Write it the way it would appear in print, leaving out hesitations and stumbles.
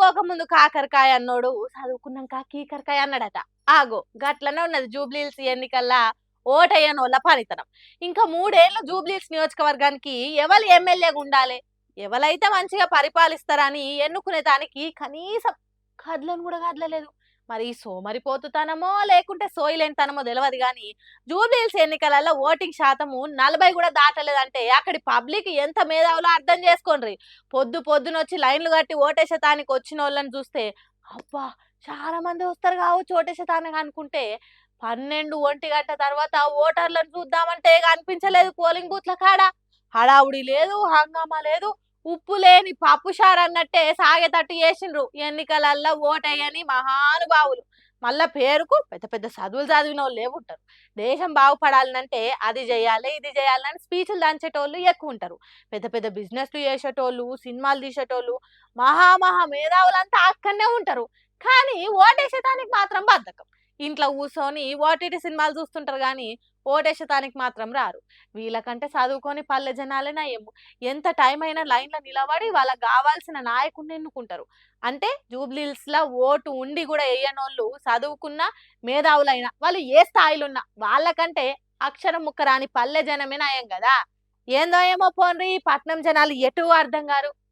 చదువుకోకముందు కాకరకాయ అన్నోడు చదువుకున్నాక కీకరకాయ అన్నాడట. ఆగో గట్లనే ఉన్నది జూబ్లీహిల్స్ ఎన్నికల్లా ఓటెయ్యనోళ్ళ పనితనం. ఇంకా 3 ఏళ్లు జూబ్లీహిల్స్ నియోజకవర్గానికి ఎవలు ఎమ్మెల్యేగా ఉండాలే, ఎవలైతే మంచిగా పరిపాలిస్తారని ఎన్నుకునే దానికి కనీసం కదలను కూడా కదలలేదు. మరి సోమరిపోతుతనమో లేకుంటే సోయిలేనితనమో తెలవదు గాని జూబ్లీహిల్స్ ఎన్నికలలో ఓటింగ్ శాతము 40 కూడా దాటలేదంటే అక్కడి పబ్లిక్ ఎంత మేధావులో అర్థం చేసుకోండ్రి. పొద్దునొచ్చి లైన్లు కట్టి ఓటేసేతానికి వచ్చినోళ్ళని చూస్తే అబ్బా చాలా మంది వస్తారు కావచ్చు ఓటేసేతానికి అనుకుంటే 12, 1 గంట తర్వాత ఓటర్లను చూద్దామంటే కనిపించలేదు పోలింగ్ బూత్ల కాడ. హడావుడి లేదు, హంగామా లేదు. ఉప్పు లేని పప్పుషారు అన్నట్టే సాగేటట్టు చేసిండ్రు ఎన్నికలల్లో ఓటేయని మహానుభావులు. మళ్ళా పేరుకు పెద్ద పెద్ద చదువులు చదివినోళ్ళు లేవుంటారు. దేశం బాగుపడాలనంటే అది చేయాలి ఇది చేయాలని స్పీచ్లు దంచేటోళ్ళు ఎక్కువ ఉంటారు. పెద్ద పెద్ద బిజినెస్లు చేసేటోళ్ళు, సినిమాలు తీసేటోళ్ళు, మహా మేధావులంతా అక్కడనే ఉంటారు. కానీ ఓటేసేదానికి మాత్రం బద్ధకం. ఇంట్లో కూర్చొని ఓటీటీ సినిమాలు చూస్తుంటారు కానీ ఓటేసేదానికి మాత్రం రారు. వీళ్ళకంటే చదువుకొని పల్లె జనాలే నయం. ఎంత టైం అయినా లైన్‌లో నిలబడి వాళ్ళకి గావాల్సిన నాయకుడిని ఎన్నుకుంటారు. అంటే జూబ్లీహిల్స్‌ల ఓటు ఉండి గూడా ఎయ్యనోళ్ళు చదువుకున్న మేధావులైన వాళ్ళు ఏ స్థాయిలో ఉన్నా వాళ్ళకంటే అక్షరం ముక్క రాని పల్లె జనమే నయం గదా! ఏందో ఏమో పోన్రి పట్నం జనాలు ఎటూ అర్థం గారు.